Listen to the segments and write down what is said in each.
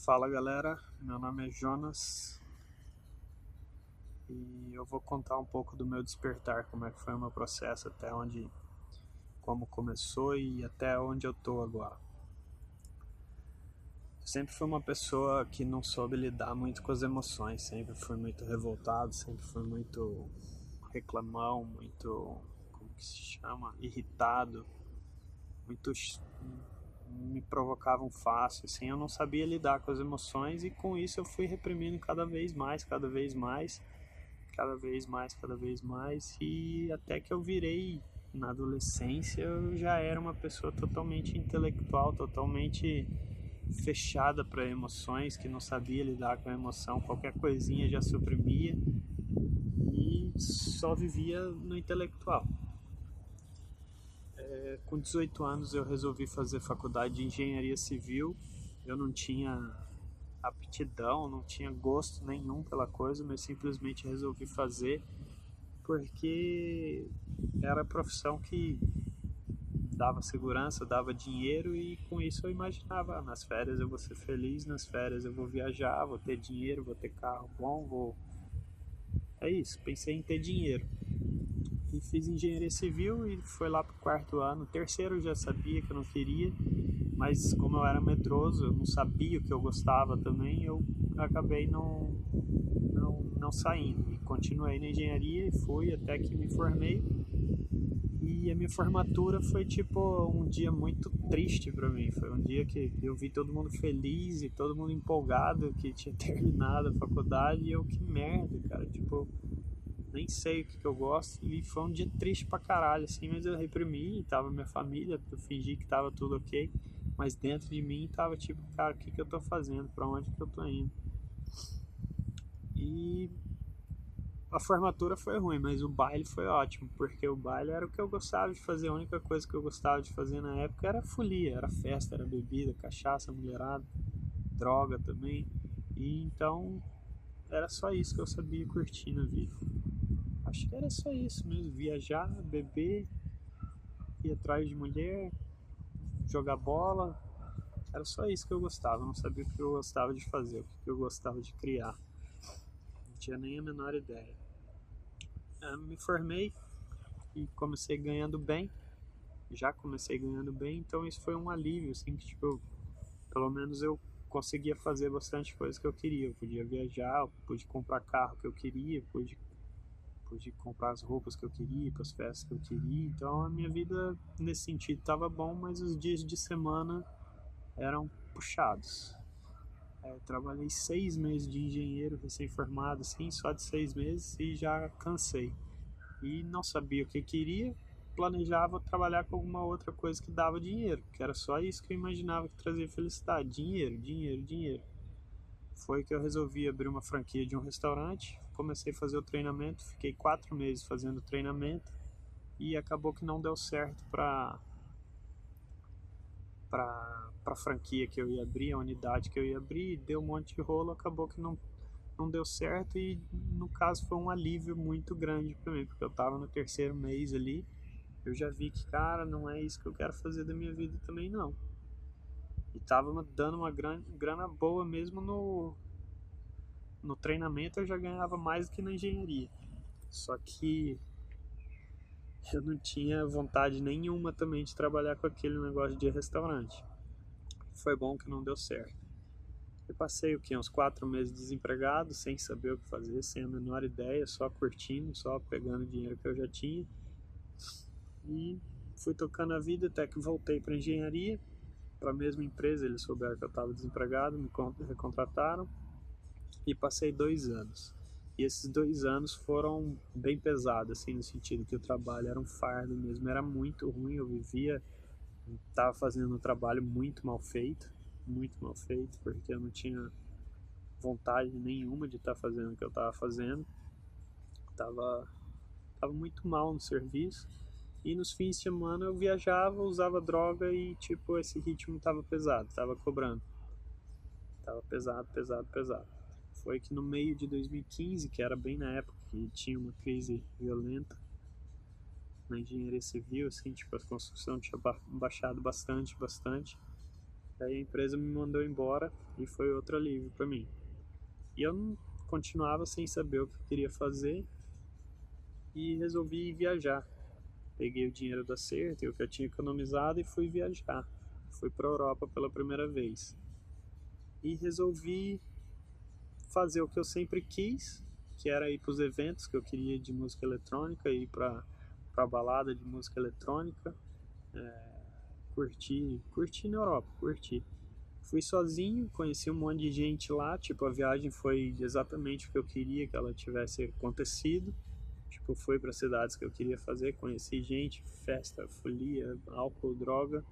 Fala galera, meu nome é Jonas e eu vou contar um pouco do meu despertar, como é que foi o meu processo, até onde, como começou e até onde eu tô agora. Eu sempre fui uma pessoa que não soube lidar muito com as emoções, sempre fui muito revoltado, sempre fui muito reclamão, muito, como que se chama, irritado, muito me provocavam fácil, assim, eu não sabia lidar com as emoções e com isso eu fui reprimindo cada vez mais, cada vez mais, cada vez mais, cada vez mais, e até que eu virei na adolescência eu já era uma pessoa totalmente intelectual, totalmente fechada para emoções, que não sabia lidar com a emoção, qualquer coisinha já suprimia e só vivia no intelectual. Com 18 anos eu resolvi fazer faculdade de engenharia civil. Eu não tinha aptidão, não tinha gosto nenhum pela coisa, mas simplesmente resolvi fazer porque era a profissão que dava segurança, dava dinheiro e com isso eu imaginava, nas férias eu vou ser feliz, nas férias eu vou viajar, vou ter dinheiro, vou ter carro bom, vou... É isso, pensei em ter dinheiro. E fiz engenharia civil e foi lá pro quarto ano. Terceiro eu já sabia que eu não queria, mas como eu era medroso, eu não sabia o que eu gostava também, eu acabei não saindo. E continuei na engenharia e fui até que me formei. E a minha formatura foi tipo um dia muito triste para mim. Foi um dia que eu vi todo mundo feliz e todo mundo empolgado que tinha terminado a faculdade e eu, que merda, cara. Tipo, nem sei o que eu gosto. E foi um dia triste pra caralho, assim, mas eu reprimi, tava minha família, eu fingi que tava tudo ok. Mas dentro de mim tava tipo, cara, o que eu tô fazendo? Pra onde que eu tô indo? E a formatura foi ruim, mas o baile foi ótimo, porque o baile era o que eu gostava de fazer. A única coisa que eu gostava de fazer na época era folia, era festa, era bebida, cachaça, mulherada, droga também. E então era só isso que eu sabia curtir na vida. Acho que era só isso mesmo, viajar, beber, ir atrás de mulher, jogar bola. Era só isso que eu gostava, eu não sabia o que eu gostava de fazer, o que eu gostava de criar. Não tinha nem a menor ideia. Me formei e comecei ganhando bem, já comecei ganhando bem, então isso foi um alívio, assim, que tipo, pelo menos eu conseguia fazer bastante coisa que eu queria. Eu podia viajar, eu pude comprar carro que eu queria, pude comprar as roupas que eu queria, para as festas que eu queria. Então a minha vida nesse sentido estava bom, mas os dias de semana eram puxados. Trabalhei 6 meses de engenheiro recém-formado, assim, só de 6 meses e já cansei. E não sabia o que queria, planejava trabalhar com alguma outra coisa que dava dinheiro, que era só isso que eu imaginava que trazia felicidade, dinheiro, dinheiro, dinheiro. Foi que eu resolvi abrir uma franquia de um restaurante, comecei a fazer o treinamento, fiquei 4 meses fazendo o treinamento e acabou que não deu certo para a franquia que eu ia abrir, a unidade que eu ia abrir, deu um monte de rolo, acabou que não deu certo e no caso foi um alívio muito grande para mim, porque eu estava no terceiro mês ali, eu já vi que, cara, não é isso que eu quero fazer da minha vida também não. E tava dando uma grana boa mesmo no treinamento, eu já ganhava mais do que na engenharia. Só que eu não tinha vontade nenhuma também de trabalhar com aquele negócio de restaurante. Foi bom que não deu certo. Eu passei o quê? Uns 4 meses desempregado, sem saber o que fazer, sem a menor ideia, só curtindo, só pegando o dinheiro que eu já tinha. E fui tocando a vida até que voltei para engenharia, para a mesma empresa. Eles souberam que eu estava desempregado, me recontrataram e passei 2 anos. E esses 2 anos foram bem pesados, assim, no sentido que o trabalho era um fardo mesmo, era muito ruim. Eu vivia, estava fazendo um trabalho muito mal feito, porque eu não tinha vontade nenhuma de estar fazendo o que eu estava fazendo. Tava, tava muito mal no serviço. E nos fins de semana eu viajava, usava droga e, tipo, esse ritmo tava pesado, tava cobrando. Tava pesado, pesado, pesado. Foi que no meio de 2015, que era bem na época que tinha uma crise violenta na engenharia civil, assim, tipo, a construção tinha baixado bastante, bastante. Aí a empresa me mandou embora e foi outro alívio para mim. E eu não continuava sem saber o que eu queria fazer e resolvi viajar. Peguei o dinheiro do acerto e o que eu tinha economizado e fui viajar. Fui para a Europa pela primeira vez. E resolvi fazer o que eu sempre quis, que era ir para os eventos que eu queria de música eletrônica, ir para balada de música eletrônica, curti na Europa, curti. Fui sozinho, conheci um monte de gente lá, tipo, a viagem foi exatamente o que eu queria que ela tivesse acontecido. Tipo, fui para cidades que eu queria fazer, conheci gente, festa, folia, álcool, droga.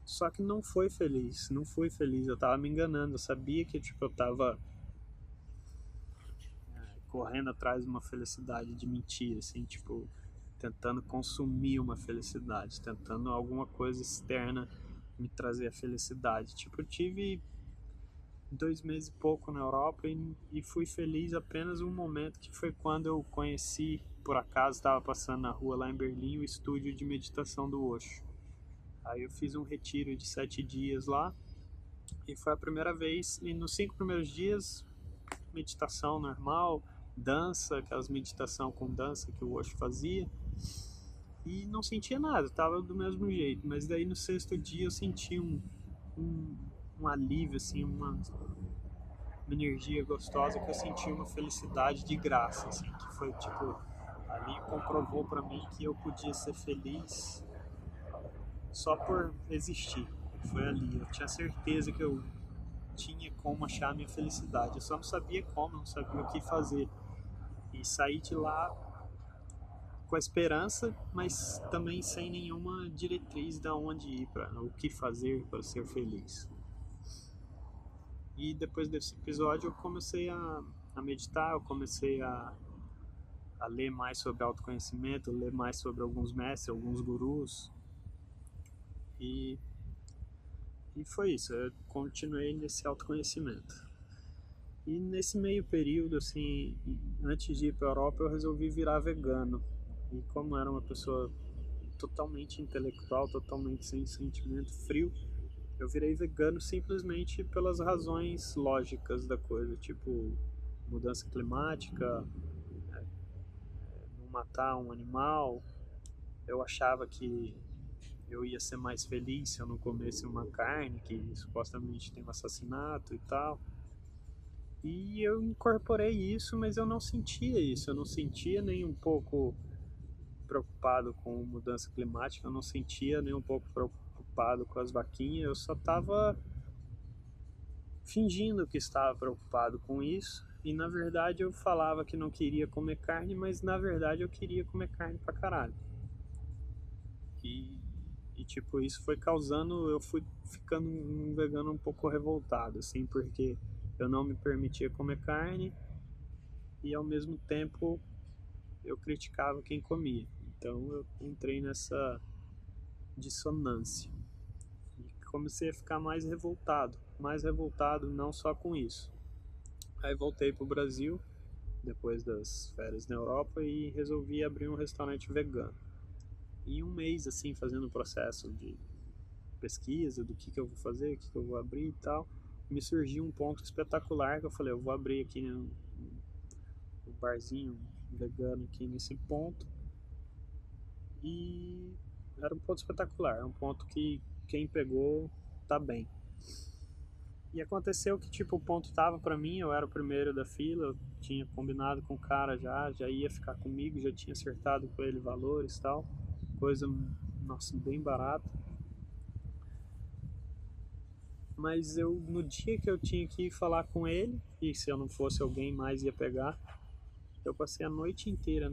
Só que não foi feliz, não fui feliz, eu tava me enganando, eu sabia que tipo, eu tava correndo atrás de uma felicidade de mentira, assim, tipo, tentando consumir uma felicidade, tentando alguma coisa externa me trazer a felicidade. Tipo, eu tive 2 meses e pouco na Europa e fui feliz apenas um momento que foi quando eu conheci, por acaso estava passando na rua lá em Berlim, o estúdio de meditação do Osho. Aí eu fiz um retiro de 7 dias lá e foi a primeira vez, e nos 5 primeiros dias, meditação normal, dança, aquelas meditação com dança que o Osho fazia, e não sentia nada, tava do mesmo jeito, mas daí no 6º dia eu senti um, um alívio, assim, uma energia gostosa que eu senti uma felicidade de graça, assim, que foi tipo, ali comprovou para mim que eu podia ser feliz só por existir. Foi ali, eu tinha certeza que eu tinha como achar a minha felicidade, eu só não sabia como, não sabia o que fazer. E saí de lá com a esperança, mas também sem nenhuma diretriz de onde ir, para o que fazer para ser feliz. E depois desse episódio eu comecei a meditar, eu comecei a ler mais sobre autoconhecimento, ler mais sobre alguns mestres, alguns gurus. E, e foi isso, eu continuei nesse autoconhecimento. E nesse meio período, assim, antes de ir para a Europa, eu resolvi virar vegano. E como era uma pessoa totalmente intelectual, totalmente sem sentimento, frio, eu virei vegano simplesmente pelas razões lógicas da coisa, tipo mudança climática, não matar um animal. Eu achava que eu ia ser mais feliz se eu não comesse uma carne que supostamente tem um assassinato e tal. E eu incorporei isso, mas eu não sentia isso. Eu não sentia nem um pouco preocupado com mudança climática, eu não sentia nem um pouco preocupado com as vaquinhas. Eu só estava fingindo que estava preocupado com isso. E na verdade eu falava que não queria comer carne, mas na verdade eu queria comer carne pra caralho. E, e tipo, isso foi causando, eu fui ficando um vegano um pouco revoltado, assim, porque eu não me permitia comer carne e ao mesmo tempo eu criticava quem comia. Então eu entrei nessa dissonância e comecei a ficar mais revoltado não só com isso. Aí voltei pro Brasil depois das férias na Europa e resolvi abrir um restaurante vegano. Em um mês, assim, fazendo o processo de pesquisa do que eu vou fazer, o que eu vou abrir e tal, me surgiu um ponto espetacular que eu falei, eu vou abrir aqui um barzinho vegano aqui nesse ponto. E era um ponto espetacular, é um ponto que quem pegou tá bem. E aconteceu que tipo o ponto tava para mim, eu era o primeiro da fila, eu tinha combinado com o cara já ia ficar comigo, já tinha acertado com ele valores e tal, coisa, nossa, bem barata. Mas eu no dia que eu tinha que ir falar com ele, e se eu não fosse alguém mais ia pegar, eu passei a noite inteira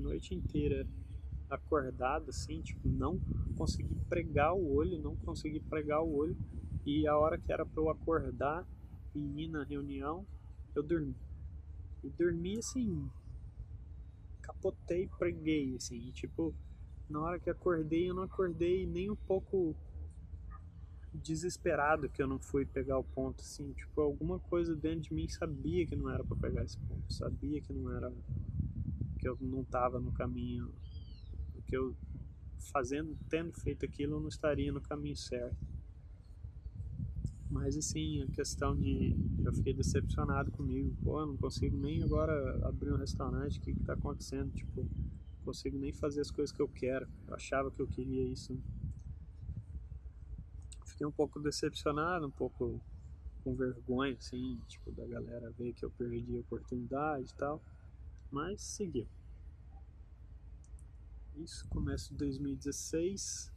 acordado assim, tipo, não consegui pregar o olho, não consegui pregar o olho. E a hora que era para eu acordar e ir na reunião, eu dormi. E dormi assim, capotei, preguei assim, e, tipo, na hora que acordei, eu não acordei nem um pouco desesperado que eu não fui pegar o ponto assim, tipo, alguma coisa dentro de mim sabia que não era para pegar esse ponto, sabia que não era, que eu não estava no caminho, que eu tendo feito aquilo, eu não estaria no caminho certo. Mas assim, a questão de eu fiquei decepcionado comigo. Pô, eu não consigo nem agora abrir um restaurante, o que que tá acontecendo? Tipo, não consigo nem fazer as coisas que eu quero. Eu achava que eu queria isso. Fiquei um pouco decepcionado, um pouco com vergonha, assim, tipo, da galera ver que eu perdi a oportunidade e tal. Mas seguiu. Isso, começo de 2016.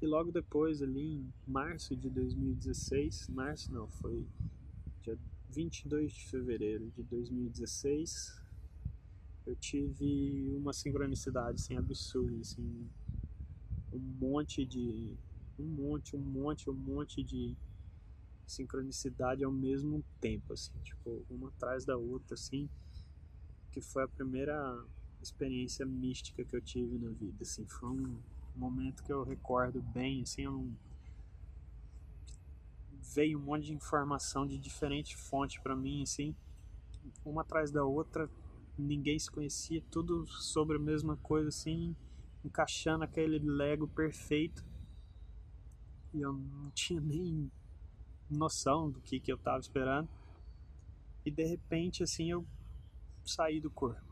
E logo depois, ali em março de 2016, março não, foi dia 22 de fevereiro de 2016, eu tive uma sincronicidade assim, absurda, assim, um monte de. Um monte de sincronicidade ao mesmo tempo, assim, tipo, uma atrás da outra, assim, que foi a primeira experiência mística que eu tive na vida, assim, foi um momento que eu recordo bem, assim, veio um monte de informação de diferente fonte para mim, assim, uma atrás da outra, ninguém se conhecia, tudo sobre a mesma coisa, assim, encaixando aquele Lego perfeito, e eu não tinha nem noção do que eu tava esperando, e de repente, assim, eu saí do corpo.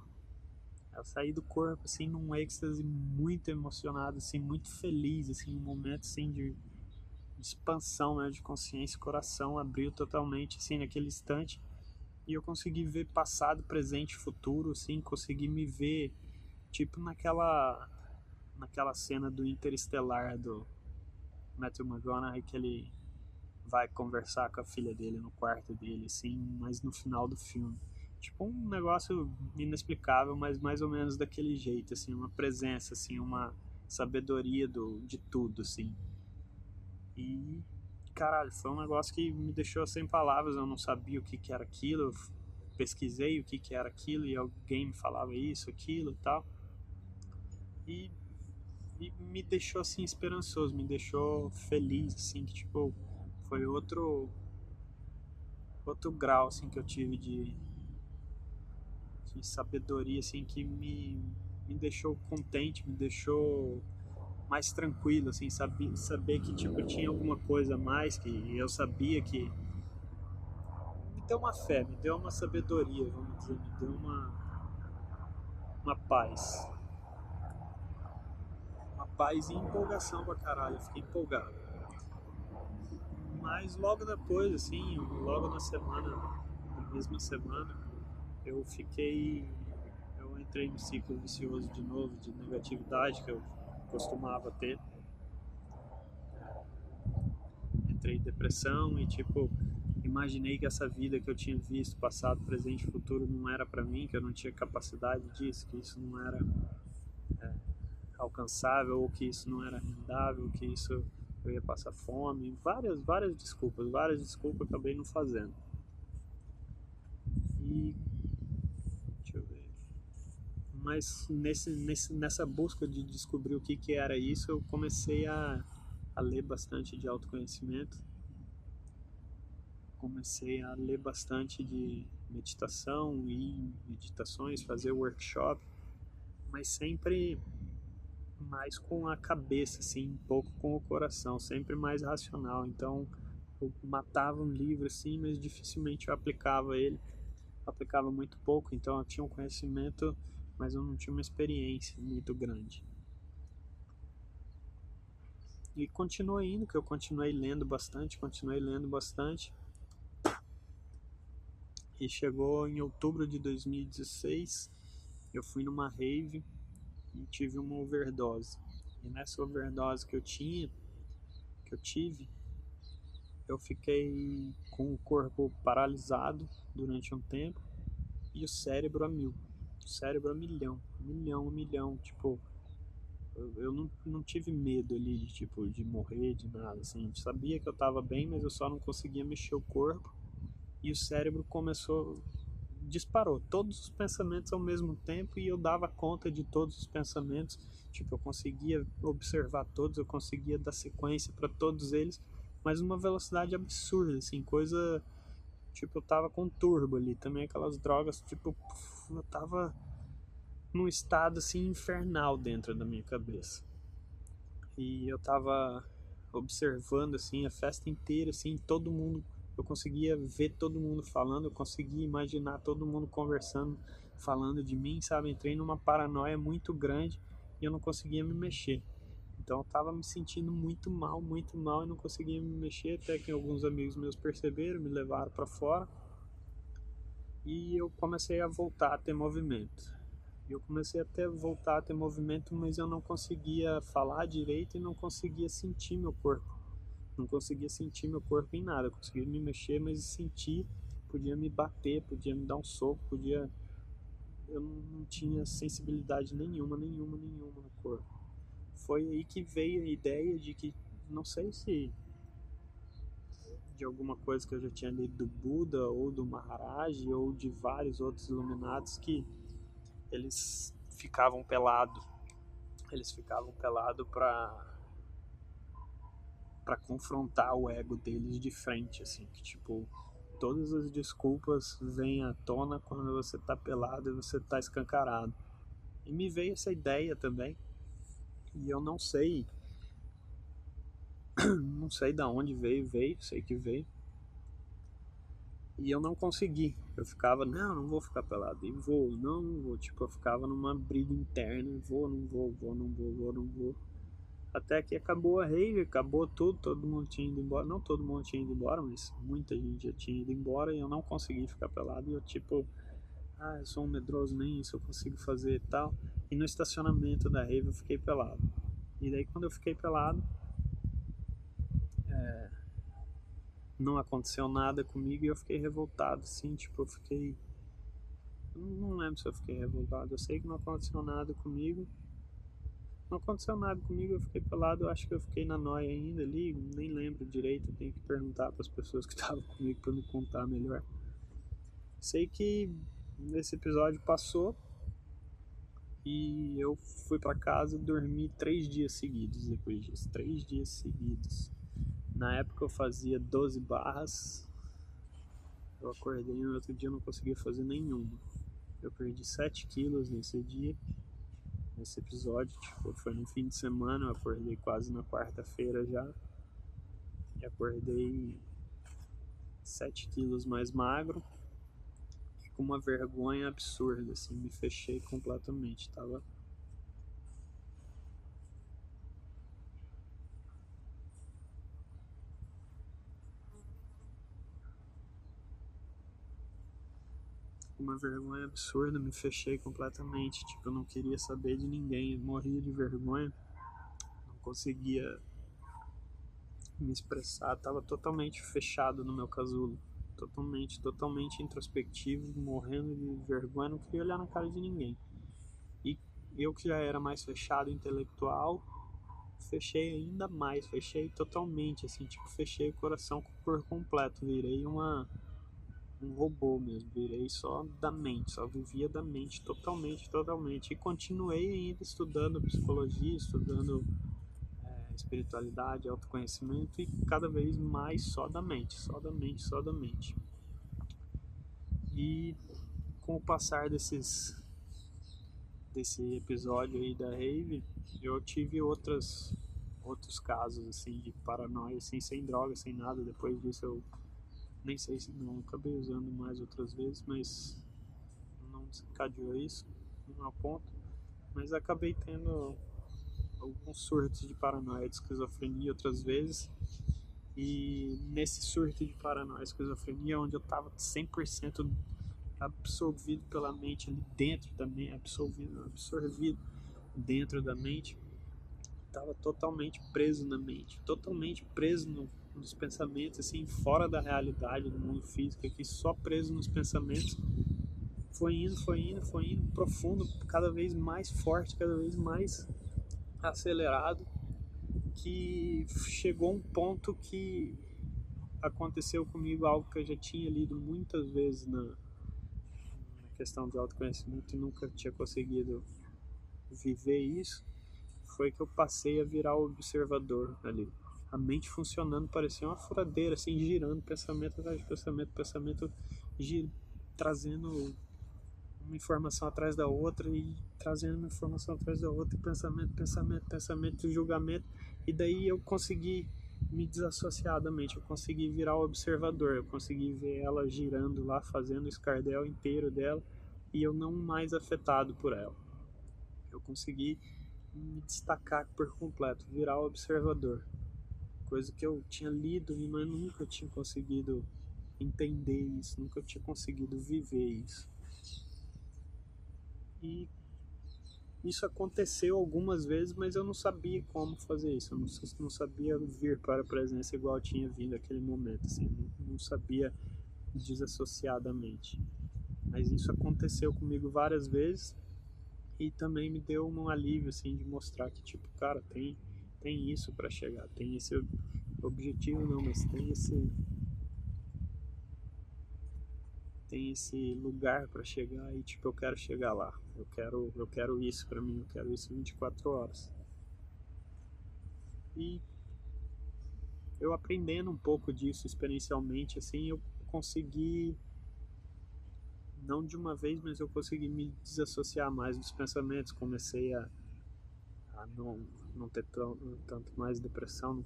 Eu saí do corpo, assim, num êxtase muito emocionado, assim, muito feliz, assim, um momento, assim, de expansão, né, de consciência, o coração abriu totalmente, assim, naquele instante, e eu consegui ver passado, presente, futuro, assim, consegui me ver, tipo, naquela cena do Interestelar, do Matthew McConaughey, que ele vai conversar com a filha dele no quarto dele, assim, mas no final do filme. Tipo, um negócio inexplicável, mas mais ou menos daquele jeito, assim, uma presença, assim, uma sabedoria de tudo, assim. E, caralho, foi um negócio que me deixou sem palavras, eu não sabia o que que era aquilo, eu pesquisei o que que era aquilo e alguém me falava isso, aquilo e tal. E, e me deixou, assim, esperançoso, me deixou feliz, assim, que, tipo, foi outro grau, assim, que eu tive de sabedoria, assim, que me deixou contente, me deixou mais tranquilo, assim, saber que, tipo, tinha alguma coisa a mais, que eu sabia que me deu uma fé, me deu uma sabedoria, vamos dizer, me deu uma paz. Uma paz e empolgação pra caralho, eu fiquei empolgado. Mas logo depois, assim, logo na mesma semana, eu fiquei. Eu entrei no ciclo vicioso de novo, de negatividade que eu costumava ter. Entrei em depressão e, tipo, imaginei que essa vida que eu tinha visto, passado, presente e futuro, não era para mim, que eu não tinha capacidade disso, que isso não era alcançável, ou que isso não era rendável, que isso eu ia passar fome. Várias desculpas acabei não fazendo. E deixa eu ver. Mas nessa busca de descobrir o que, que era isso, eu comecei a ler bastante de autoconhecimento, comecei a ler bastante de meditação e meditações, fazer workshop, mas sempre mais com a cabeça, assim, um pouco com o coração, sempre mais racional. Então eu matava um livro assim, mas dificilmente eu aplicava ele, aplicava muito pouco, então eu tinha um conhecimento, mas eu não tinha uma experiência muito grande. E continuei indo, que eu continuei lendo bastante. E chegou em outubro de 2016, eu fui numa rave e tive uma overdose. E nessa overdose que eu tive, eu fiquei com o corpo paralisado durante um tempo e o cérebro a mil. O cérebro a milhão, milhão, milhão. Tipo, eu não tive medo ali de, tipo, de morrer, de nada, assim. Sabia que eu tava bem, mas eu só não conseguia mexer o corpo. E o cérebro disparou todos os pensamentos ao mesmo tempo e eu dava conta de todos os pensamentos. Tipo, eu conseguia observar todos, eu conseguia dar sequência para todos eles, mas numa velocidade absurda, assim, coisa. Tipo, eu tava com turbo ali, também aquelas drogas, tipo, eu tava num estado assim infernal dentro da minha cabeça. E eu tava observando assim a festa inteira, assim, todo mundo, eu conseguia ver todo mundo falando, eu conseguia imaginar todo mundo conversando, falando de mim, sabe? Entrei numa paranoia muito grande e eu não conseguia me mexer. Então eu tava me sentindo muito mal e não conseguia me mexer, até que alguns amigos meus perceberam, me levaram para fora e eu comecei a voltar a ter movimento. Eu comecei até a voltar a ter movimento, mas eu não conseguia falar direito e não conseguia sentir meu corpo. Não conseguia sentir meu corpo em nada. Eu conseguia me mexer, mas sentir, podia me bater, podia me dar um soco, podia. Eu não tinha sensibilidade nenhuma no corpo. Foi aí que veio a ideia de que, não sei se de alguma coisa que eu já tinha lido do Buda ou do Maharaj ou de vários outros iluminados que eles ficavam pelados. Eles ficavam pelados para confrontar o ego deles de frente, assim, que tipo, todas as desculpas vêm à tona quando você tá pelado e você tá escancarado. E me veio essa ideia também, e eu não sei, não sei da onde veio, sei que veio. E eu não consegui. Eu ficava, não vou ficar pelado. E vou, não vou. Tipo, eu ficava numa briga interna. Não vou. Até que acabou a rave, acabou tudo, todo mundo tinha ido embora. Não todo mundo tinha ido embora, mas muita gente já tinha ido embora e eu não consegui ficar pelado. E eu tipo, eu sou um medroso, nem isso eu consigo fazer e tal. E no estacionamento da rave eu fiquei pelado. E daí quando eu fiquei pelado, não aconteceu nada comigo e eu fiquei revoltado, assim, tipo, eu fiquei... Não lembro se eu fiquei revoltado, eu sei que não aconteceu nada comigo. Não aconteceu nada comigo, eu fiquei pelado, eu acho que eu fiquei na noia ainda ali, nem lembro direito, eu tenho que perguntar para as pessoas que estavam comigo para me contar melhor. Sei que esse episódio passou e eu fui para casa e dormi 3 dias seguidos depois disso, 3 dias seguidos. Na época eu fazia 12 barras, eu acordei e no outro dia eu não conseguia fazer nenhuma. Eu perdi 7 quilos nesse dia. Nesse episódio, tipo, foi no fim de semana, eu acordei quase na quarta-feira já. E acordei 7 quilos mais magro e com uma vergonha absurda, assim, me fechei completamente. Tava com uma vergonha absurda, me fechei completamente. Tipo, eu não queria saber de ninguém, eu morria de vergonha, não conseguia me expressar, tava totalmente fechado no meu casulo. Totalmente introspectivo, morrendo de vergonha, não queria olhar na cara de ninguém. E eu que já era mais fechado intelectual, fechei ainda mais, fechei totalmente, assim, tipo, fechei o coração por completo, virei um robô mesmo, virei só da mente, só vivia da mente, totalmente. E continuei ainda estudando psicologia, estudando espiritualidade, autoconhecimento e cada vez mais só da mente. E com o passar desse episódio aí da rave, eu tive outros casos assim de paranoia, assim, sem droga, sem nada. Depois disso eu nem sei se não acabei usando mais outras vezes, mas não desencadeou isso, não é o ponto. Mas acabei tendo alguns surtos de paranoia, de esquizofrenia outras vezes. E nesse surto de paranoia, esquizofrenia, onde eu estava 100% absorvido pela mente ali dentro também, absorvido dentro da mente, estava totalmente preso na mente, totalmente preso nos pensamentos, assim, fora da realidade do mundo físico, aqui só preso nos pensamentos. Foi indo profundo, cada vez mais forte, cada vez mais acelerado, que chegou um ponto que aconteceu comigo algo que eu já tinha lido muitas vezes na questão de autoconhecimento e nunca tinha conseguido viver isso. Foi que eu passei a virar o observador ali. A mente funcionando, parecia uma furadeira, assim, girando, pensamento atrás de pensamento, trazendo uma informação atrás da outra e trazendo uma informação atrás da outra, pensamento, julgamento, e daí eu consegui me desassociar da mente, eu consegui virar o observador, eu consegui ver ela girando lá, fazendo o escardel inteiro dela, e eu não mais afetado por ela. Eu consegui me destacar por completo, virar o observador, coisa que eu tinha lido, mas nunca tinha conseguido entender isso, nunca tinha conseguido viver isso. E isso aconteceu algumas vezes, mas eu não sabia como fazer isso. Eu não sabia vir para a presença igual eu tinha vindo naquele momento. Assim, não sabia desassociadamente. Mas isso aconteceu comigo várias vezes e também me deu um alívio assim, de mostrar que, tipo, cara, tem isso para chegar. Tem esse objetivo, não, mas tem esse lugar para chegar e, tipo, eu quero chegar lá. Eu quero isso para mim, eu quero isso 24 horas. E eu aprendendo um pouco disso experiencialmente, assim, eu consegui, não de uma vez, mas eu consegui me desassociar mais dos pensamentos, comecei a não ter tanto mais depressão, não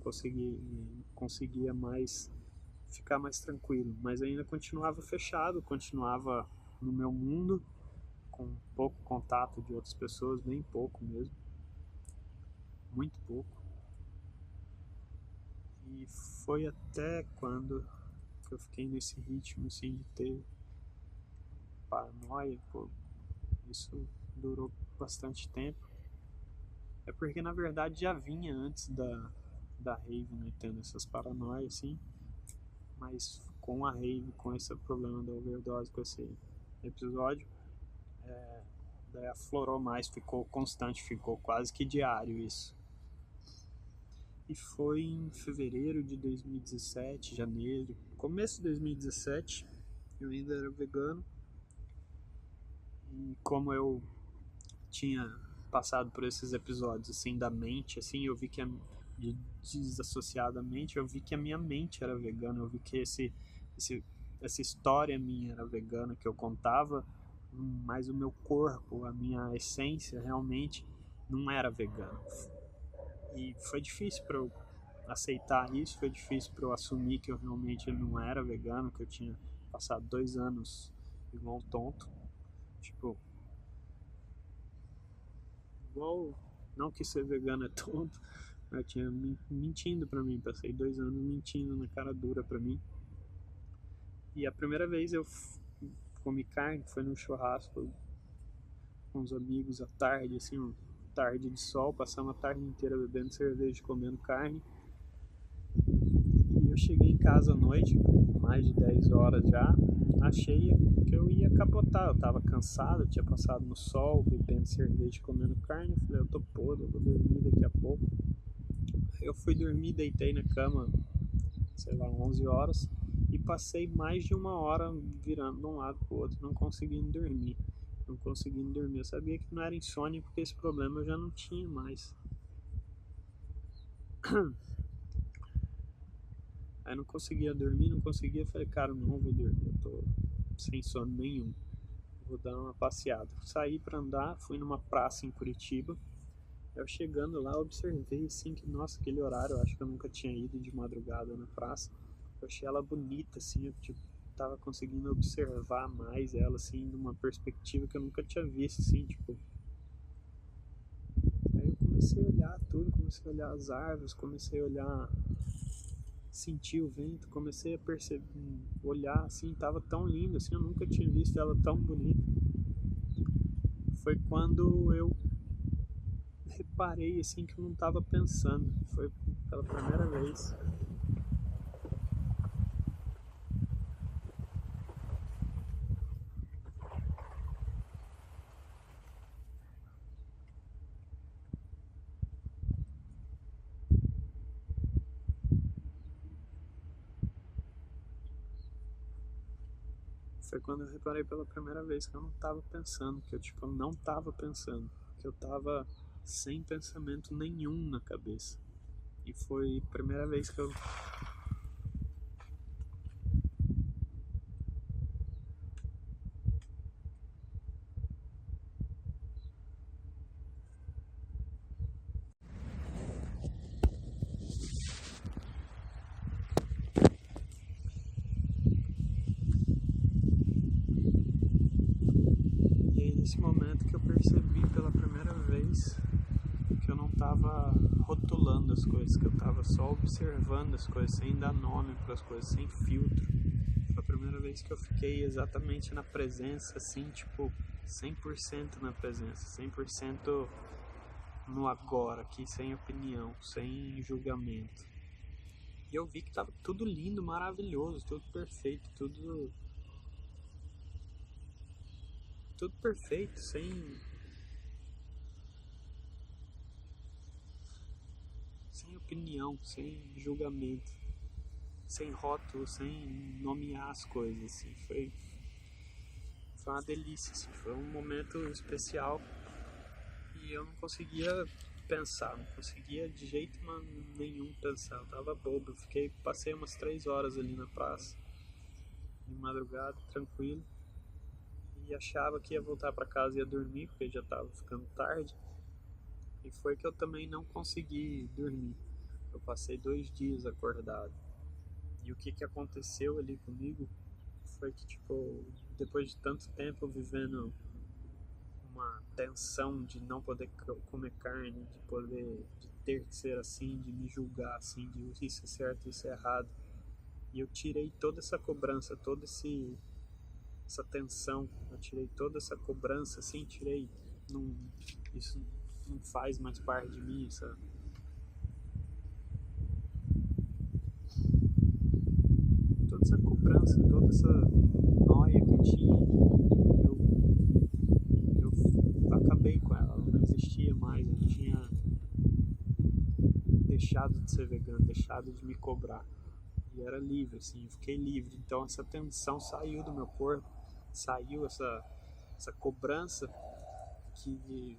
conseguia mais ficar mais tranquilo, mas ainda continuava fechado, continuava no meu mundo, com pouco contato de outras pessoas, bem pouco mesmo, muito pouco. E foi até quando que eu fiquei nesse ritmo assim de ter paranoia, pô, isso durou bastante tempo. É porque na verdade já vinha antes da rave, né, tendo essas paranoias assim, mas com a rave, com esse problema da overdose, com esse episódio, daí aflorou mais, ficou constante, ficou quase que diário isso. E foi em fevereiro de 2017, janeiro, começo de 2017, eu ainda era vegano. E como eu tinha passado por esses episódios assim da mente, assim, eu vi que desassociadamente, eu vi que a minha mente era vegana, eu vi que essa história minha era vegana que eu contava, mas o meu corpo, a minha essência realmente não era vegana. E foi difícil para eu aceitar isso, foi difícil para eu assumir que eu realmente não era vegano, que eu tinha passado 2 anos igual um tonto, tipo, igual, não que ser vegano é tonto, eu tinha mentindo pra mim, passei 2 anos mentindo na cara dura pra mim. E a primeira vez eu comi carne foi num churrasco com os amigos à tarde, assim, uma tarde de sol, passamos a tarde inteira bebendo cerveja e comendo carne. E eu cheguei em casa à noite, mais de 10 horas já, achei que eu ia capotar, eu tava cansado, tinha passado no sol, bebendo cerveja e comendo carne, eu falei, eu tô podre, eu vou dormir daqui a pouco. Eu fui dormir, deitei na cama, sei lá, 11 horas, e passei mais de 1 hora virando de um lado pro outro, não conseguindo dormir. Não conseguindo dormir. Eu sabia que não era insônia, porque esse problema eu já não tinha mais. Aí não conseguia dormir, não conseguia. Falei, cara, não vou dormir, eu tô sem sono nenhum. Vou dar uma passeada. Saí pra andar, fui numa praça em Curitiba. Eu chegando lá, observei assim que, nossa, aquele horário, eu acho que eu nunca tinha ido de madrugada na praça. Eu achei ela bonita, assim, eu tipo, tava conseguindo observar mais ela, assim, numa perspectiva que eu nunca tinha visto, assim, tipo. Aí eu comecei a olhar tudo, comecei a olhar as árvores, comecei a olhar, sentir o vento, comecei a perceber, olhar, assim, tava tão lindo, assim, eu nunca tinha visto ela tão bonita. Foi quando eu reparei, assim, que eu não tava pensando, foi pela primeira vez. Foi quando eu reparei pela primeira vez que eu não tava pensando, que eu tipo não tava pensando, que eu tava sem pensamento nenhum na cabeça. E foi a primeira vez que eu momento que eu percebi pela primeira vez que eu não estava rotulando as coisas, que eu estava só observando as coisas, sem dar nome para as coisas, sem filtro. Foi a primeira vez que eu fiquei exatamente na presença, assim, tipo, 100% na presença, 100% no agora, aqui, sem opinião, sem julgamento. E eu vi que estava tudo lindo, maravilhoso, tudo perfeito, tudo perfeito, sem opinião, sem julgamento, sem rótulo, sem nomear as coisas, assim. Foi uma delícia, assim. Foi um momento especial e eu não conseguia pensar, não conseguia de jeito nenhum pensar, eu tava bobo. Passei umas 3 horas ali na praça, de madrugada, tranquilo, e achava que ia voltar para casa e ia dormir, porque já tava ficando tarde. E foi que eu também não consegui dormir. Eu passei 2 dias acordado. E o que aconteceu ali comigo foi que, tipo, depois de tanto tempo vivendo uma tensão de não poder comer carne, de ter que ser assim, de me julgar assim, de isso é certo, isso é errado. E eu tirei toda essa cobrança, essa tensão, eu tirei toda essa cobrança, assim, isso não faz mais parte de mim, toda essa cobrança, toda essa noia que eu tinha, eu acabei com ela não existia mais, eu tinha deixado de ser vegano, deixado de me cobrar, e era livre, assim, eu fiquei livre. Então essa tensão saiu do meu corpo, saiu essa cobrança que,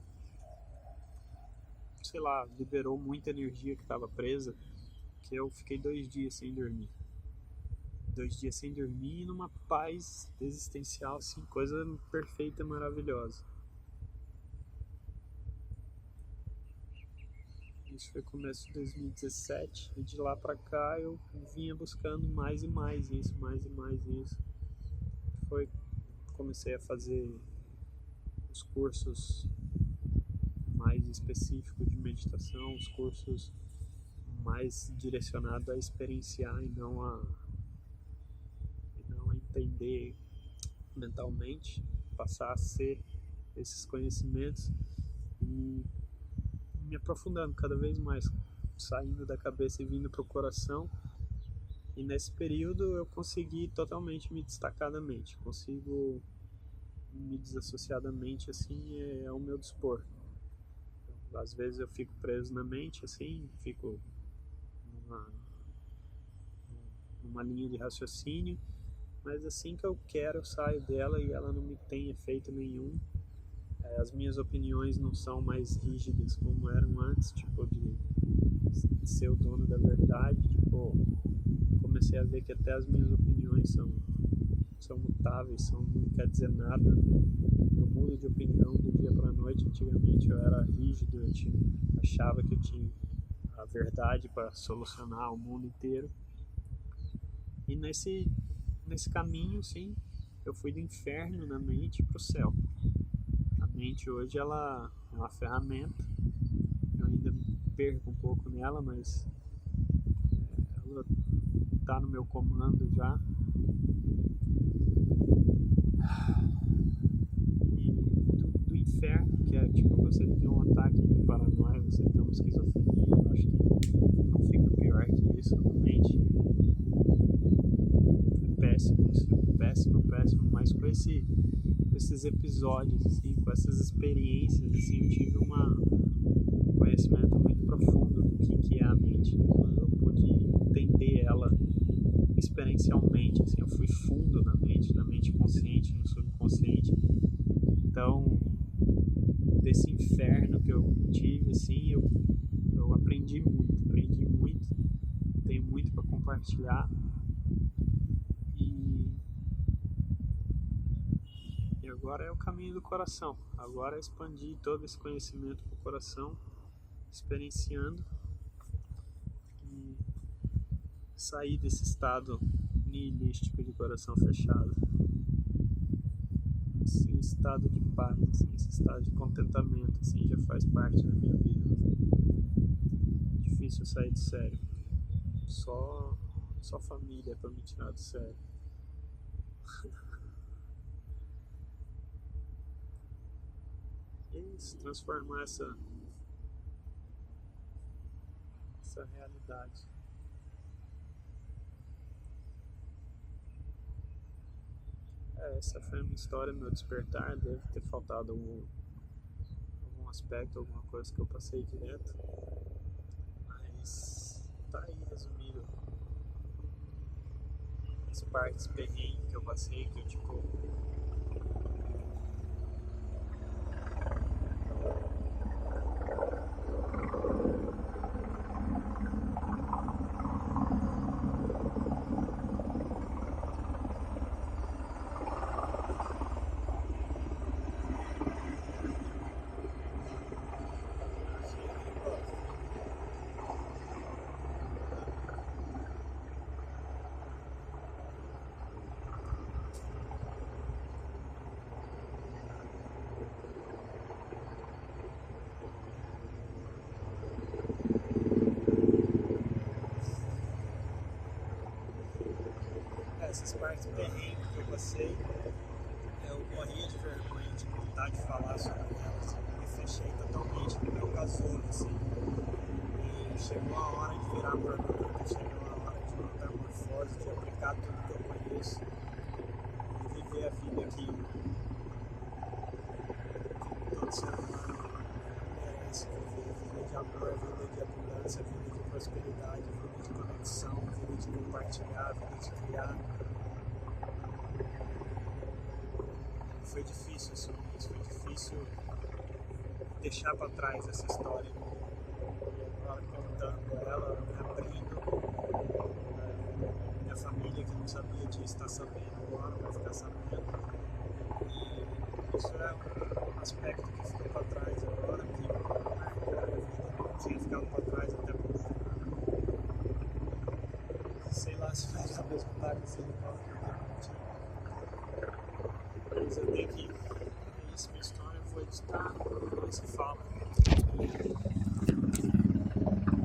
sei lá, liberou muita energia que estava presa, que eu fiquei 2 dias sem dormir. 2 dias sem dormir, numa paz existencial, assim, coisa perfeita, maravilhosa. Isso foi começo de 2017, e de lá pra cá eu vinha buscando mais e mais isso, mais e mais isso. Comecei a fazer os cursos mais específicos de meditação, os cursos mais direcionados a experienciar e não a entender mentalmente, passar a ser esses conhecimentos e me aprofundando cada vez mais, saindo da cabeça e vindo para o coração. E nesse período eu consegui totalmente me destacar da mente, consigo me desassociar da mente, assim, ao meu dispor. Às vezes eu fico preso na mente, assim, fico numa linha de raciocínio, mas assim que eu quero eu saio dela e ela não me tem efeito nenhum. As minhas opiniões não são mais rígidas como eram antes, tipo, de ser o dono da verdade. Tipo, comecei a ver que até as minhas opiniões são mutáveis, não quer dizer nada. Eu mudo de opinião do dia para a noite. Antigamente eu era rígido, achava que eu tinha a verdade para solucionar o mundo inteiro. E nesse caminho, sim, eu fui do inferno na mente para o céu. A mente hoje ela é uma ferramenta, eu ainda me perco um pouco nela, mas ela está no meu comando já. E do inferno, que é tipo você tem um ataque de paranoia, você tem uma esquizofrenia, eu acho que não fica pior que isso na mente. É péssimo isso, péssimo, mas com esses episódios, assim, com essas experiências, assim, eu tive um conhecimento muito profundo do que é a mente. Eu pude entender ela experiencialmente, assim, eu fui fundo na mente consciente, no subconsciente. Então, desse inferno que eu tive, assim, eu aprendi muito, tenho muito para compartilhar. E agora é o caminho do coração. Agora é expandir todo esse conhecimento para o coração, experienciando e sair desse estado nihilístico de coração fechado. Esse estado de paz, assim, esse estado de contentamento, assim, já faz parte da minha vida. Difícil sair do sério. Só família pra me tirar do sério. E é isso, transformar essa realidade. Essa foi a minha história, meu despertar. Deve ter faltado algum aspecto, alguma coisa que eu passei direto. Mas tá aí resumido as partes perrengues que eu passei, que eu tipo. Essas partes perrengues que eu passei, eu morria de vergonha de contar, de falar sobre elas. Eu me fechei totalmente no meu casulo, assim. E chegou a hora de virar borboleta, chegou a hora de metamorfose, de aplicar tudo que eu conheço e viver a vida que todo ser humano merece viver. Vida de amor, vida de abundância, vida de prosperidade, vida de conexão, vida de compartilhar, vida de criar. Foi difícil assumir isso, foi difícil deixar para trás essa história. E agora contando ela, me abrindo, minha família que não sabia disso está sabendo agora, vai ficar sabendo. E isso é um aspecto que ficou para trás agora, que marcou a minha vida, não tinha ficado para trás até porque sei lá se vai dar para escutar esse helicóptero porque não tinha. Mas eu tenho que. É isso, minha história. Eu vou editar, depois se fala.